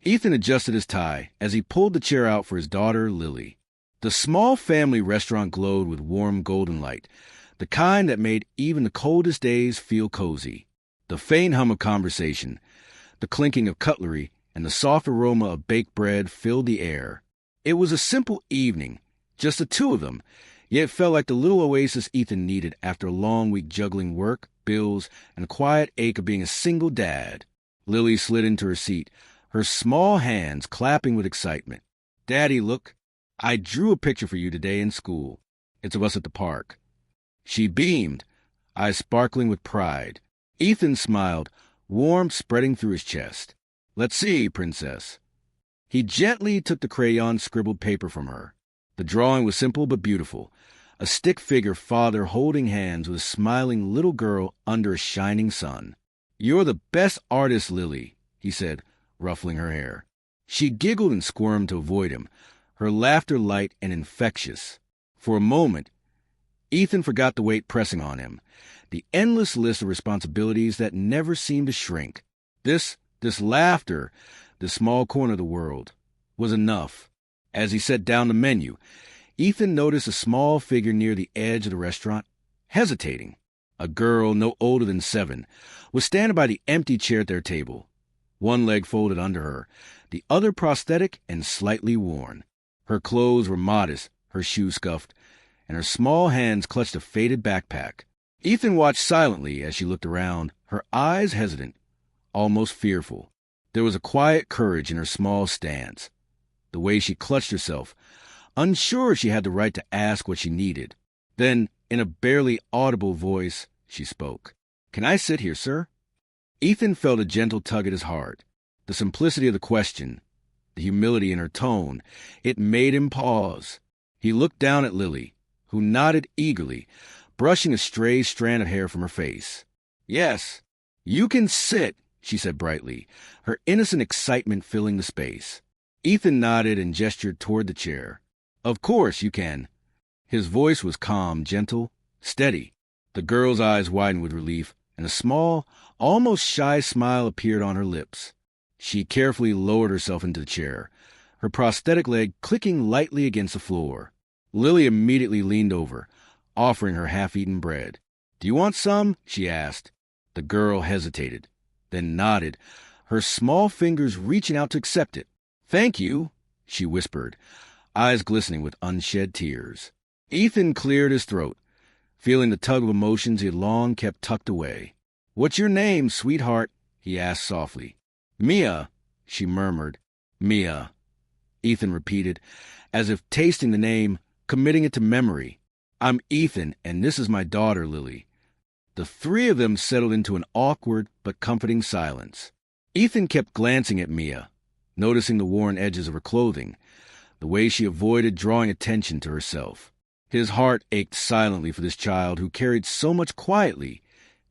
Ethan adjusted his tie as he pulled the chair out for his daughter, Lily. The small family restaurant glowed with warm golden light, the kind that made even the coldest days feel cozy. The faint hum of conversation, the clinking of cutlery, and the soft aroma of baked bread filled the air. It was a simple evening, just the two of them, yet it felt like the little oasis Ethan needed after a long week juggling work, bills, and the quiet ache of being a single dad. Lily slid into her seat, her small hands clapping with excitement. "Daddy, look, I drew a picture for you today in school. It's of us at the park." She beamed, eyes sparkling with pride. Ethan smiled, warmth spreading through his chest. "Let's see, princess." He gently took the crayon-scribbled paper from her. The drawing was simple but beautiful, a stick figure father holding hands with a smiling little girl under a shining sun. "You're the best artist, Lily," he said, ruffling her hair. She giggled and squirmed to avoid him, her laughter light and infectious. For a moment, Ethan forgot the weight pressing on him, the endless list of responsibilities that never seemed to shrink. This laughter, this small corner of the world, was enough. As he set down the menu, Ethan noticed a small figure near the edge of the restaurant, hesitating. A girl no older than 7 was standing by the empty chair at their table, one leg folded under her, the other prosthetic and slightly worn. Her clothes were modest, her shoes scuffed, and her small hands clutched a faded backpack. Ethan watched silently as she looked around, her eyes hesitant, almost fearful. There was a quiet courage in her small stance, the way she clutched herself, unsure she had the right to ask what she needed. Then, in a barely audible voice, she spoke. "Can I sit here, sir?" Ethan felt a gentle tug at his heart. The simplicity of the question, the humility in her tone, it made him pause. He looked down at Lily, who nodded eagerly, brushing a stray strand of hair from her face. "Yes, you can sit," she said brightly, her innocent excitement filling the space. Ethan nodded and gestured toward the chair. "Of course you can." His voice was calm, gentle, steady. The girl's eyes widened with relief, and a small, almost shy smile appeared on her lips. She carefully lowered herself into the chair, her prosthetic leg clicking lightly against the floor. Lily immediately leaned over, offering her half-eaten bread. "Do you want some?" she asked. The girl hesitated, then nodded, her small fingers reaching out to accept it. "Thank you," she whispered, eyes glistening with unshed tears. Ethan cleared his throat, feeling the tug of emotions he had long kept tucked away. "What's your name, sweetheart?" he asked softly. "Mia," she murmured. "Mia," Ethan repeated, as if tasting the name, committing it to memory. "I'm Ethan, and this is my daughter, Lily." The three of them settled into an awkward but comforting silence. Ethan kept glancing at Mia, noticing the worn edges of her clothing, the way she avoided drawing attention to herself. His heart ached silently for this child who carried so much quietly,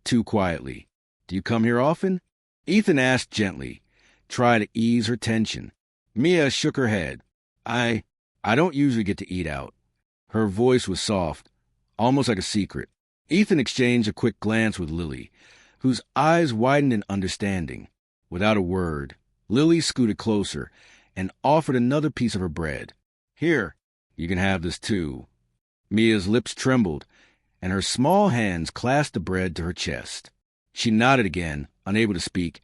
too quietly. "Do you come here often?" Ethan asked gently, trying to ease her tension. Mia shook her head. I don't usually get to eat out." Her voice was soft, almost like a secret. Ethan exchanged a quick glance with Lily, whose eyes widened in understanding. Without a word, Lily scooted closer and offered another piece of her bread. "Here, you can have this too." Mia's lips trembled, and her small hands clasped the bread to her chest. She nodded again, unable to speak,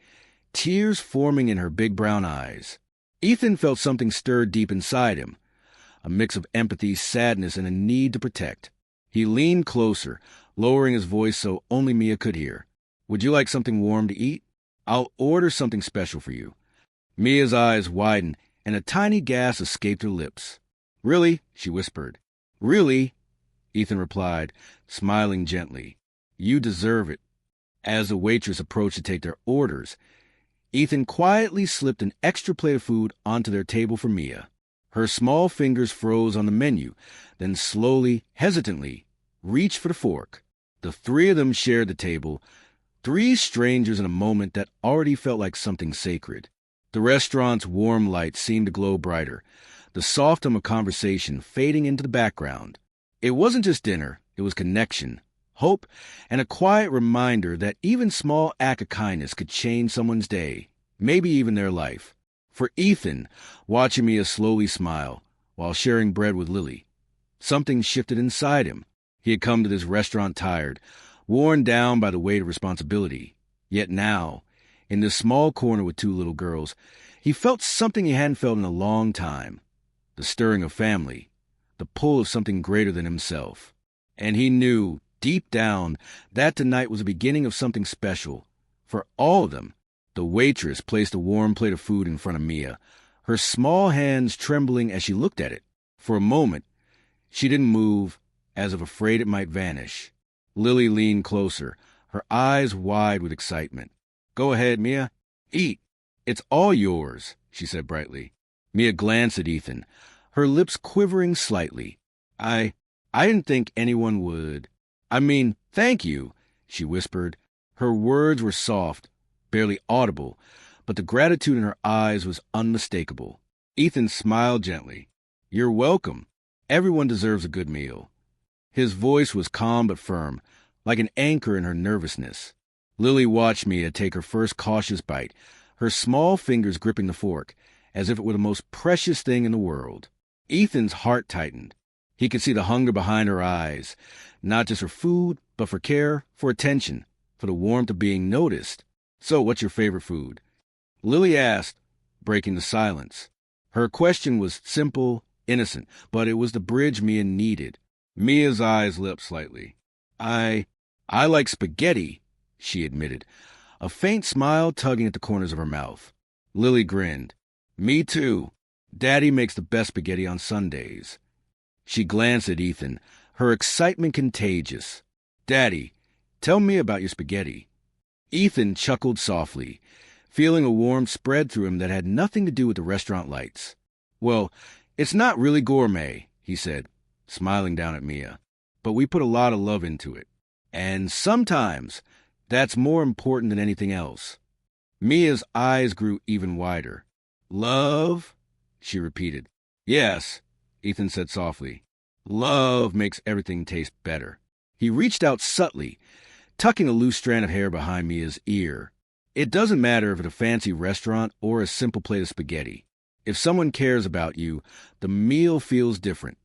tears forming in her big brown eyes. Ethan felt something stir deep inside him, a mix of empathy, sadness, and a need to protect. He leaned closer, lowering his voice so only Mia could hear. "Would you like something warm to eat? I'll order something special for you." Mia's eyes widened, and a tiny gasp escaped her lips. "Really?" she whispered. "Really?" Ethan replied, smiling gently. "You deserve it." As the waitress approached to take their orders, Ethan quietly slipped an extra plate of food onto their table for Mia. Her small fingers froze on the menu, then slowly, hesitantly, reached for the fork. The three of them shared the table, three strangers in a moment that already felt like something sacred. The restaurant's warm light seemed to glow brighter, the soft hum of conversation fading into the background. It wasn't just dinner, it was connection, hope, and a quiet reminder that even small act of kindness could change someone's day, maybe even their life. For Ethan, watching Mia slowly smile while sharing bread with Lily, something shifted inside him. He had come to this restaurant tired, worn down by the weight of responsibility. Yet now, in this small corner with two little girls, he felt something he hadn't felt in a long time. The stirring of family, the pull of something greater than himself. And he knew, deep down, that tonight was the beginning of something special. For all of them. The waitress placed a warm plate of food in front of Mia, her small hands trembling as she looked at it. For a moment, she didn't move, as if afraid it might vanish. Lily leaned closer, her eyes wide with excitement. "Go ahead, Mia. Eat. It's all yours," she said brightly. Mia glanced at Ethan, her lips quivering slightly. I didn't think anyone would. Thank you," she whispered. Her words were soft, barely audible, but the gratitude in her eyes was unmistakable. Ethan smiled gently. "You're welcome. Everyone deserves a good meal." His voice was calm but firm, like an anchor in her nervousness. Lily watched Mia take her first cautious bite, her small fingers gripping the fork, as if it were the most precious thing in the world. Ethan's heart tightened. He could see the hunger behind her eyes, not just for food, but for care, for attention, for the warmth of being noticed. "So, what's your favorite food?" Lily asked, breaking the silence. Her question was simple, innocent, but it was the bridge Mia needed. Mia's eyes lit up slightly. I like spaghetti," she admitted, a faint smile tugging at the corners of her mouth. Lily grinned. "Me too. Daddy makes the best spaghetti on Sundays." She glanced at Ethan, her excitement contagious. "Daddy, tell me about your spaghetti." Ethan chuckled softly, feeling a warmth spread through him that had nothing to do with the restaurant lights. "Well, it's not really gourmet," he said, smiling down at Mia, "but we put a lot of love into it. And sometimes that's more important than anything else." Mia's eyes grew even wider. "Love?" she repeated. "Yes," Ethan said softly. "Love makes everything taste better." He reached out subtly, tucking a loose strand of hair behind Mia's ear. "It doesn't matter if it's a fancy restaurant or a simple plate of spaghetti. If someone cares about you, the meal feels different."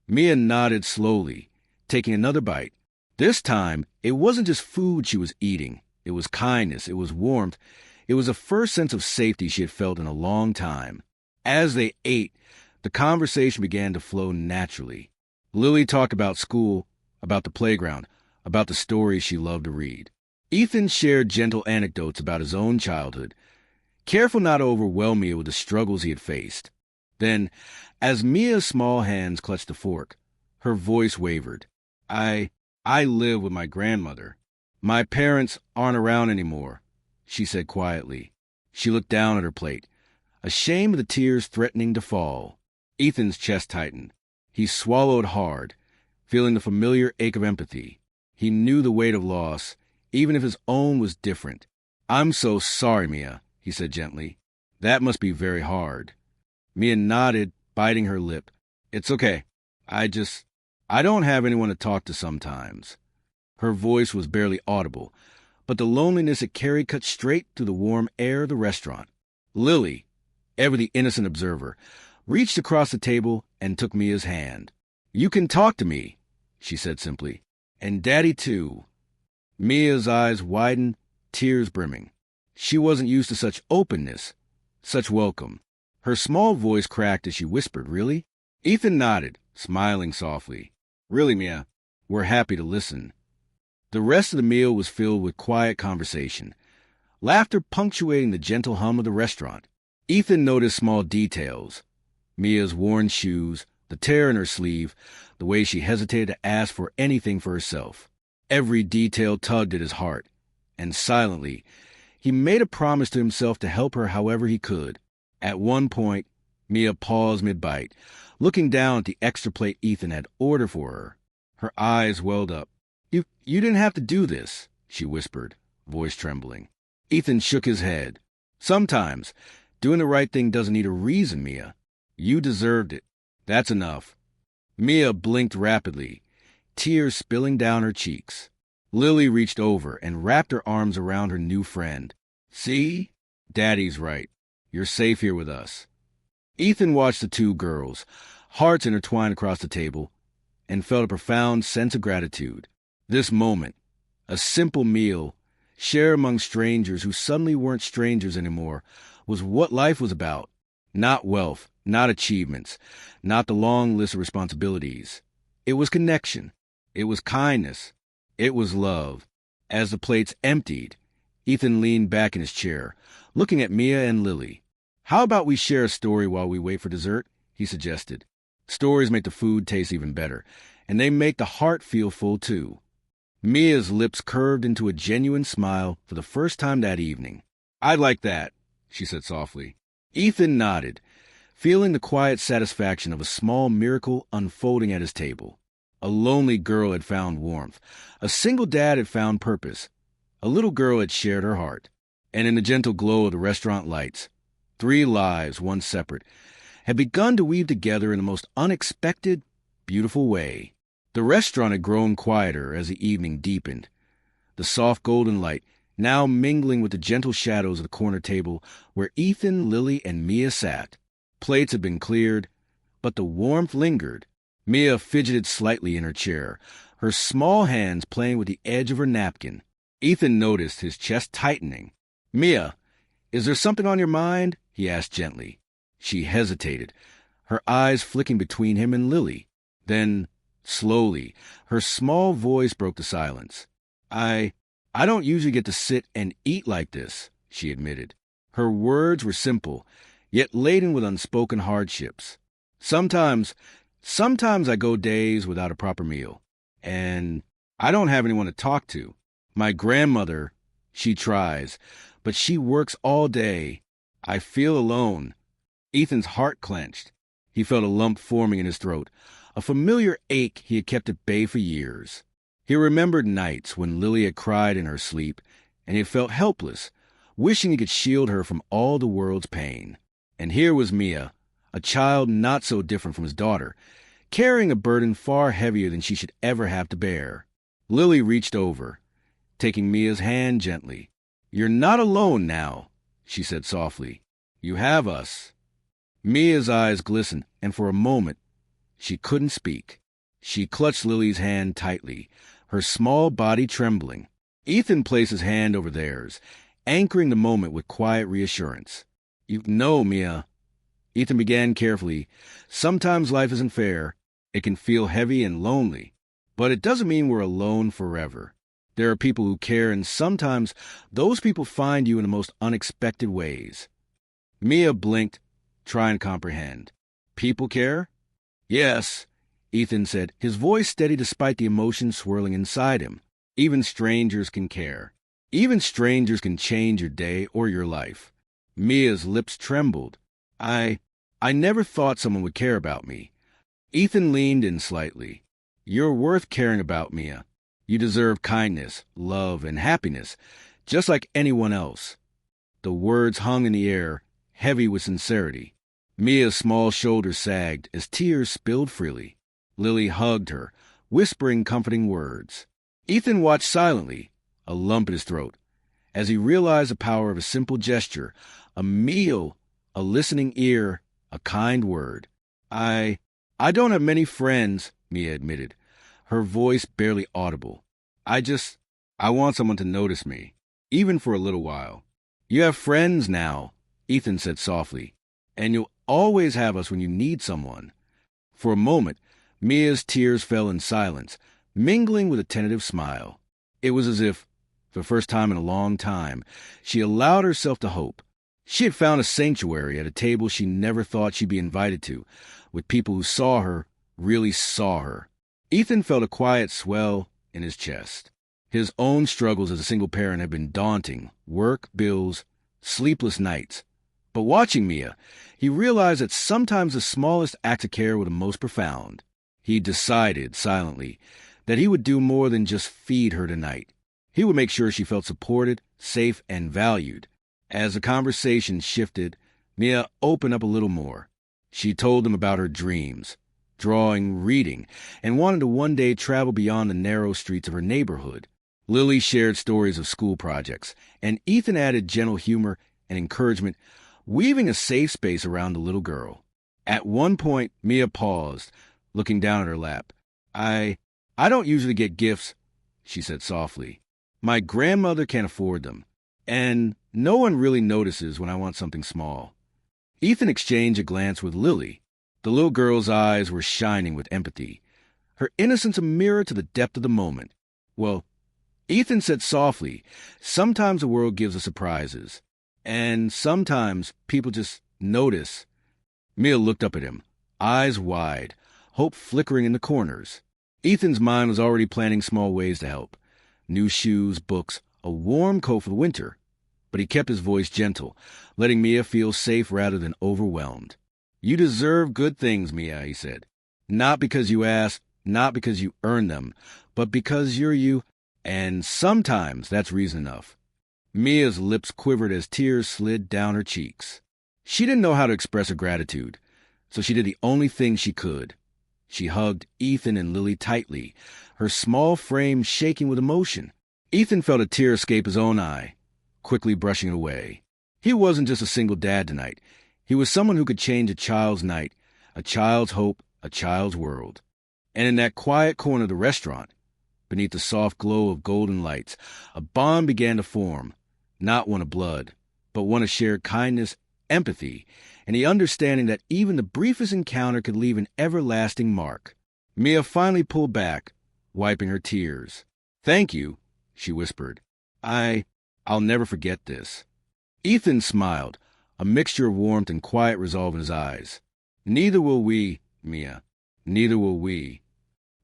Mia nodded slowly, taking another bite. This time, it wasn't just food she was eating. It was kindness. It was warmth. It was the first sense of safety she had felt in a long time. As they ate, the conversation began to flow naturally. Lily talked about school, about the playground, about the stories she loved to read. Ethan shared gentle anecdotes about his own childhood, careful not to overwhelm Mia with the struggles he had faced. Then, as Mia's small hands clutched the fork, her voice wavered. I live with my grandmother. My parents aren't around anymore," she said quietly. She looked down at her plate, ashamed of the tears threatening to fall. Ethan's chest tightened. He swallowed hard, feeling the familiar ache of empathy. He knew the weight of loss, even if his own was different. "I'm so sorry, Mia," he said gently. "That must be very hard." Mia nodded, biting her lip. "It's okay. I don't have anyone to talk to sometimes." Her voice was barely audible, but the loneliness it carried cut straight through the warm air of the restaurant. Lily, ever the innocent observer, reached across the table and took Mia's hand. "You can talk to me," she said simply. "And Daddy, too." Mia's eyes widened, tears brimming. She wasn't used to such openness, such welcome. Her small voice cracked as she whispered, "Really?" Ethan nodded, smiling softly. "Really, Mia, we're happy to listen." The rest of the meal was filled with quiet conversation, laughter punctuating the gentle hum of the restaurant. Ethan noticed small details. Mia's worn shoes, the tear in her sleeve, the way she hesitated to ask for anything for herself. Every detail tugged at his heart, and silently, he made a promise to himself to help her however he could. At one point, Mia paused mid-bite, looking down at the extra plate Ethan had ordered for her. Her eyes welled up. You didn't have to do this," she whispered, voice trembling. Ethan shook his head. "Sometimes, doing the right thing doesn't need a reason, Mia. You deserved it. That's enough." Mia blinked rapidly, tears spilling down her cheeks. Lily reached over and wrapped her arms around her new friend. "See? Daddy's right. You're safe here with us. Ethan watched the two girls, hearts intertwined across the table, and felt a profound sense of gratitude. This moment, a simple meal, shared among strangers who suddenly weren't strangers anymore, was what life was about. Not wealth, not achievements, not the long list of responsibilities. It was connection. It was kindness. It was love. As the plates emptied, Ethan leaned back in his chair, looking at Mia and Lily. "How about we share a story while we wait for dessert?" he suggested. Stories make the food taste even better, and they make the heart feel full too. Mia's lips curved into a genuine smile for the first time that evening. "I'd like that," she said softly. Ethan nodded, feeling the quiet satisfaction of a small miracle unfolding at his table. A lonely girl had found warmth. A single dad had found purpose. A little girl had shared her heart. And in the gentle glow of the restaurant lights, 3 lives, once separate, had begun to weave together in the most unexpected, beautiful way. The restaurant had grown quieter as the evening deepened. The soft golden light now mingling with the gentle shadows of the corner table where Ethan, Lily, and Mia sat. Plates had been cleared, but the warmth lingered. Mia fidgeted slightly in her chair, her small hands playing with the edge of her napkin. Ethan noticed his chest tightening. "Mia, is there something on your mind?" he asked gently. She hesitated, her eyes flicking between him and Lily. Then, slowly, her small voice broke the silence. I don't usually get to sit and eat like this," she admitted. Her words were simple, yet laden with unspoken hardships. Sometimes I go days without a proper meal, and I don't have anyone to talk to. My grandmother, she tries, but she works all day. I feel alone." Ethan's heart clenched. He felt a lump forming in his throat, a familiar ache he had kept at bay for years. He remembered nights when Lily had cried in her sleep, and he felt helpless, wishing he could shield her from all the world's pain. And here was Mia, a child not so different from his daughter, carrying a burden far heavier than she should ever have to bear. Lily reached over, taking Mia's hand gently. "You're not alone now," she said softly. "You have us." Mia's eyes glistened, and for a moment, she couldn't speak. She clutched Lily's hand tightly, her small body trembling. Ethan placed his hand over theirs, anchoring the moment with quiet reassurance. "You know, Mia," Ethan began carefully, "sometimes life isn't fair. It can feel heavy and lonely. But it doesn't mean we're alone forever. There are people who care, and sometimes those people find you in the most unexpected ways." Mia blinked, trying to comprehend. "People care?" "Yes," Ethan said, his voice steady despite the emotion swirling inside him. "Even strangers can care. Even strangers can change your day or your life." Mia's lips trembled. I never thought someone would care about me." Ethan leaned in slightly. "You're worth caring about, Mia. You deserve kindness, love, and happiness, just like anyone else." The words hung in the air, heavy with sincerity. Mia's small shoulders sagged as tears spilled freely. Lily hugged her, whispering comforting words. Ethan watched silently, a lump in his throat, as he realized the power of a simple gesture, a meal, a listening ear, a kind word. I don't have many friends," Mia admitted, her voice barely audible. I want someone to notice me, even for a little while." "You have friends now," Ethan said softly, "and you'll always have us when you need someone." For a moment, Mia's tears fell in silence, mingling with a tentative smile. It was as if, for the first time in a long time, she allowed herself to hope. She had found a sanctuary at a table she never thought she'd be invited to, with people who saw her, really saw her. Ethan felt a quiet swell in his chest. His own struggles as a single parent had been daunting: work, bills, sleepless nights. But watching Mia, he realized that sometimes the smallest acts of care were the most profound. He decided, silently, that he would do more than just feed her tonight. He would make sure she felt supported, safe, and valued. As the conversation shifted, Mia opened up a little more. She told him about her dreams, drawing, reading, and wanted to one day travel beyond the narrow streets of her neighborhood. Lily shared stories of school projects, and Ethan added gentle humor and encouragement, weaving a safe space around the little girl. At one point, Mia paused, looking down at her lap. I don't usually get gifts, she said softly. My grandmother can't afford them, and no one really notices when I want something small. Ethan exchanged a glance with Lily. The little girl's eyes were shining with empathy, her innocence a mirror to the depth of the moment. Well, Ethan said softly, sometimes the world gives us surprises, and sometimes people just notice. Mia looked up at him, eyes wide, hope flickering in the corners. Ethan's mind was already planning small ways to help. New shoes, books, a warm coat for the winter. But he kept his voice gentle, letting Mia feel safe rather than overwhelmed. You deserve good things, Mia, he said. Not because you asked, not because you earned them, but because you're you, and sometimes that's reason enough. Mia's lips quivered as tears slid down her cheeks. She didn't know how to express her gratitude, so she did the only thing she could. She hugged Ethan and Lily tightly, her small frame shaking with emotion. Ethan felt a tear escape his own eye, quickly brushing it away. He wasn't just a single dad tonight. He was someone who could change a child's night, a child's hope, a child's world. And in that quiet corner of the restaurant, beneath the soft glow of golden lights, a bond began to form, not one of blood, but one of shared kindness, empathy, and the understanding that even the briefest encounter could leave an everlasting mark. Mia finally pulled back, wiping her tears. Thank you, she whispered. I'll never forget this. Ethan smiled, a mixture of warmth and quiet resolve in his eyes. Neither will we, Mia. Neither will we.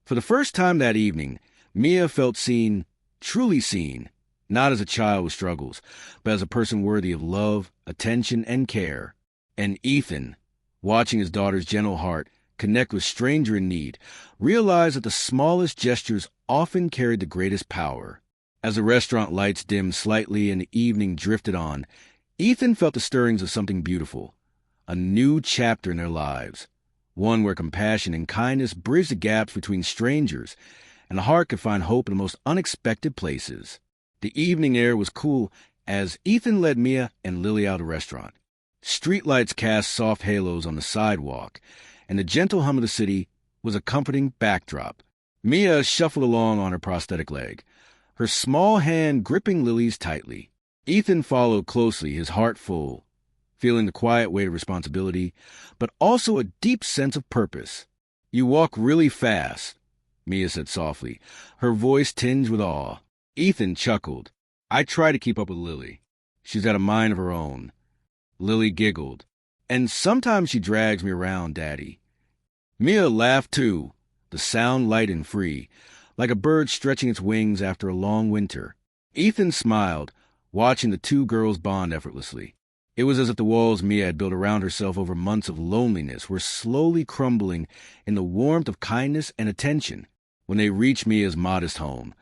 For the first time that evening, Mia felt seen, truly seen, not as a child with struggles, but as a person worthy of love, attention, and care. And Ethan, watching his daughter's gentle heart connect with a stranger in need, realized that the smallest gestures often carried the greatest power. As the restaurant lights dimmed slightly and the evening drifted on, Ethan felt the stirrings of something beautiful, a new chapter in their lives, one where compassion and kindness bridged the gaps between strangers, and the heart could find hope in the most unexpected places. The evening air was cool as Ethan led Mia and Lily out of the restaurant. Streetlights cast soft halos on the sidewalk, and the gentle hum of the city was a comforting backdrop. Mia shuffled along on her prosthetic leg, her small hand gripping Lily's tightly. Ethan followed closely, his heart full, feeling the quiet weight of responsibility, but also a deep sense of purpose. You walk really fast, Mia said softly, her voice tinged with awe. Ethan chuckled. I try to keep up with Lily. She's got a mind of her own. Lily giggled. And sometimes she drags me around, Daddy. Mia laughed too, the sound light and free, like a bird stretching its wings after a long winter. Ethan smiled, watching the two girls bond effortlessly. It was as if the walls Mia had built around herself over months of loneliness were slowly crumbling in the warmth of kindness and attention. When they reached Mia's modest home,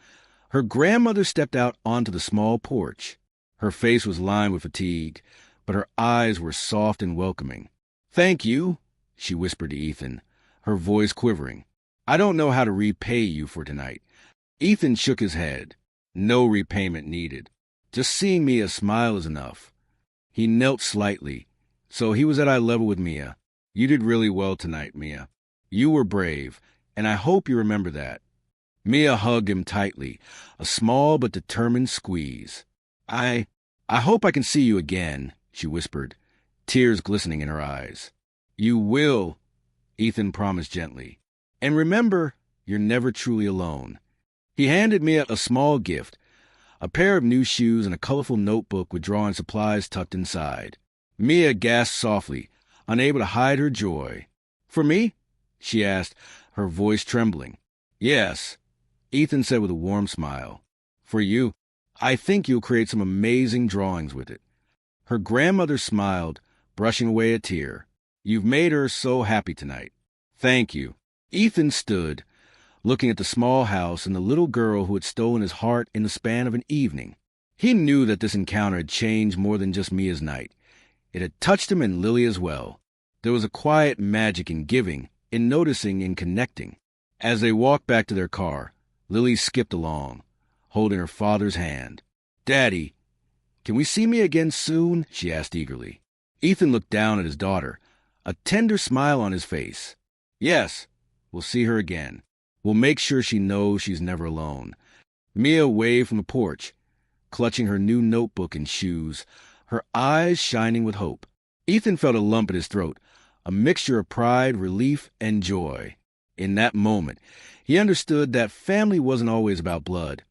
her grandmother stepped out onto the small porch. Her face was lined with fatigue, but her eyes were soft and welcoming. Thank you, she whispered to Ethan, her voice quivering. I don't know how to repay you for tonight. Ethan shook his head. No repayment needed. Just seeing Mia smile is enough. He knelt slightly, so he was at eye level with Mia. You did really well tonight, Mia. You were brave, and I hope you remember that. Mia hugged him tightly, a small but determined squeeze. I hope I can see you again, she whispered, tears glistening in her eyes. You will, Ethan promised gently. And remember, you're never truly alone. He handed Mia a small gift, a pair of new shoes and a colorful notebook with drawing supplies tucked inside. Mia gasped softly, unable to hide her joy. For me? She asked, her voice trembling. Yes, Ethan said with a warm smile. For you, I think you'll create some amazing drawings with it. Her grandmother smiled, brushing away a tear. You've made her so happy tonight. Thank you. Ethan stood, looking at the small house and the little girl who had stolen his heart in the span of an evening. He knew that this encounter had changed more than just Mia's night. It had touched him and Lily as well. There was a quiet magic in giving, in noticing, in connecting. As they walked back to their car, Lily skipped along, holding her father's hand. Daddy, can we see me again soon? She asked eagerly. Ethan looked down at his daughter, a tender smile on his face. Yes, we'll see her again. We'll make sure she knows she's never alone. Mia waved from the porch, clutching her new notebook and shoes, her eyes shining with hope. Ethan felt a lump in his throat, a mixture of pride, relief, and joy. In that moment, he understood that family wasn't always about blood.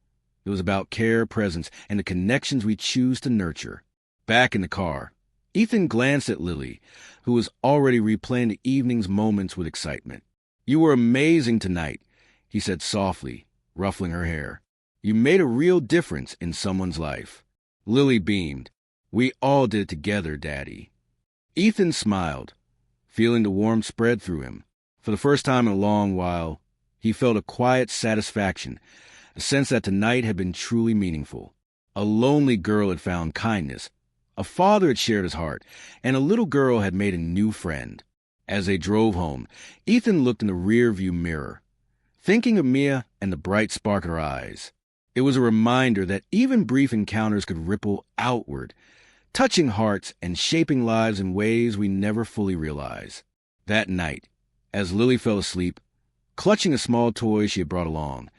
It was about care, presence, and the connections we choose to nurture. Back in the car, Ethan glanced at Lily, who was already replaying the evening's moments with excitement. "You were amazing tonight," he said softly, ruffling her hair. "You made a real difference in someone's life." Lily beamed. "We all did it together, Daddy." Ethan smiled, feeling the warmth spread through him. For the first time in a long while, he felt a quiet satisfaction, a sense that tonight had been truly meaningful. A lonely girl had found kindness, a father had shared his heart, and a little girl had made a new friend. As they drove home, Ethan looked in the rear-view mirror, thinking of Mia and the bright spark in her eyes. It was a reminder that even brief encounters could ripple outward, touching hearts and shaping lives in ways we never fully realize. That night, as Lily fell asleep, clutching a small toy she had brought along,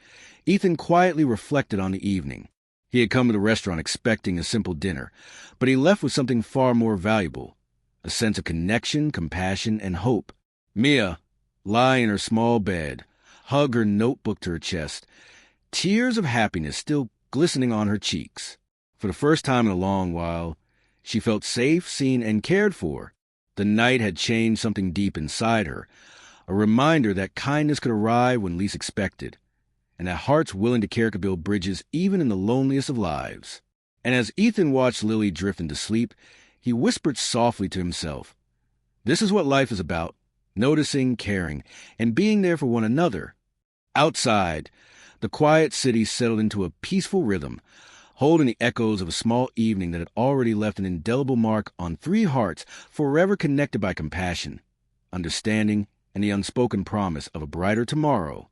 Ethan quietly reflected on the evening. He had come to the restaurant expecting a simple dinner, but he left with something far more valuable, a sense of connection, compassion, and hope. Mia, lying in her small bed, hugged her notebook to her chest, tears of happiness still glistening on her cheeks. For the first time in a long while, she felt safe, seen, and cared for. The night had changed something deep inside her, a reminder that kindness could arrive when least expected, and that hearts willing to care could build bridges even in the loneliest of lives. And as Ethan watched Lily drift into sleep, he whispered softly to himself, "This is what life is about, noticing, caring, and being there for one another." Outside, the quiet city settled into a peaceful rhythm, holding the echoes of a small evening that had already left an indelible mark on 3 hearts forever connected by compassion, understanding, and the unspoken promise of a brighter tomorrow.